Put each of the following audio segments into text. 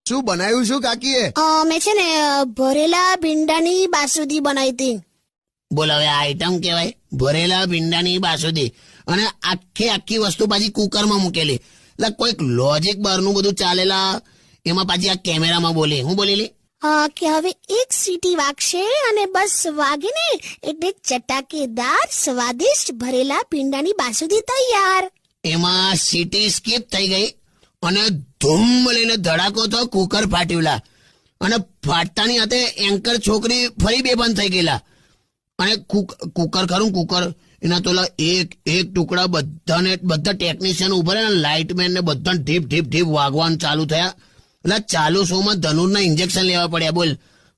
શું બનાવ્યું શું કાકીએ? મેં છે ને ભરેલા ભીંડાની બાસુંદી બનાવી હતી. બોલ હવે આ આઈટમ કહેવાય? ભરેલા ભીંડાની બાસુંદી અને આખી વસ્તુ પાછી કુકરમાં મૂકેલી. એટલે કોઈક લોજિક બહારનું બધું ચાલેલા, એમાં પાછી આ કેમેરામાં બોલી. હું બોલેલી કે હવે એક સીટી વાગશે અને બસ વાગે ને એટલે ચટાકેદાર સ્વાદિષ્ટ ભરેલા ભીંડાની બાસુંદી તૈયાર. એમાં સીટી સ્કીપ થઈ ગઈ અને ધૂમ લઈને ધડાકો તો કુકર ફાટ્યુંલા. અને ફાટતાની હાથે એન્કર છોકરી ફરી બેભાન થઈ ગયેલા. અને કુકર ખરું કુકર એના તો એક ટુકડા બધા ટેકનિશિયન ઉભા રહ્યા, લાઇટમેન ને બધા ઢીપ વાગવાનું ચાલુ થયા. એટલે ચાલુ શોમાં ધનુરના ઇન્જેક્શન લેવા પડ્યા. બોલ,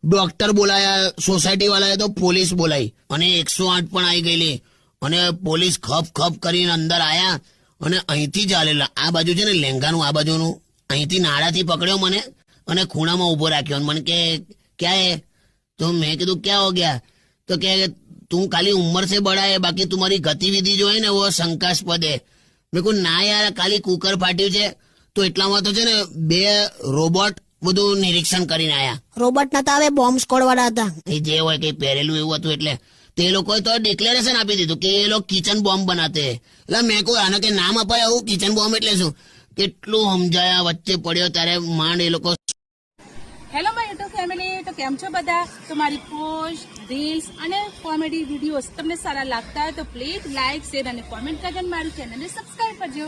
ડોક્ટર બોલાયા, સોસાયટી વાળાએ તો પોલીસ બોલાઈ અને 108 પણ આવી ગયેલી. અને પોલીસ ખપ કરીને અંદર આયા અને અહીંથી ચાલેલા. આ બાજુ છે ને લેંગાનું, આ બાજુનું અહીંથી નાળાથી પકડ્યો મને અને ખૂણામાં ઉભો રાખ્યો. મને કે ક્યાં હે? તો મેં કીધું ક્યાં હો ગયા? તો કે તું ખાલી ઉંમર से बड़ा है, बाकी तुम्हारी गतिविधि जो है ना वो शंकास्पद है. મેં કહ્યું ના યાર, ખાલી કુકર ફાટ્યું છે. તો એટલામાં તો છે ને 2 રોબોટ બધું નિરીક્ષણ કરીને આયા. રોબોટ નતા, હવે બોમ્બ સ્કોડ વાળા હતા. એ જે હોય કઈ પહેરેલું એવું હતું એટલે તે લોકોએ તો ડિક્લેરેશન આપી દીધું કે એ લોકો કિચન બોમ્બ બનાતે. એટલે મેં કહું આને કે નામ અપાય આવું કિચન બોમ્બ એટલે શું? કેટલું સમજાયા, વચ્ચે પડ્યો ત્યારે માંડ એ લોકો. હેલો માય યુટ્યુબ ફેમિલી, તો કેમ છો બધા? તો મારી પોસ્ટ, રીલ્સ અને કોમેડી વિડીયોઝ તમને સારા લાગતા હોય તો પ્લીઝ લાઇક, શેર અને કોમેન્ટ કરીને મારી ચેનલને સબસ્ક્રાઇબ કરજો.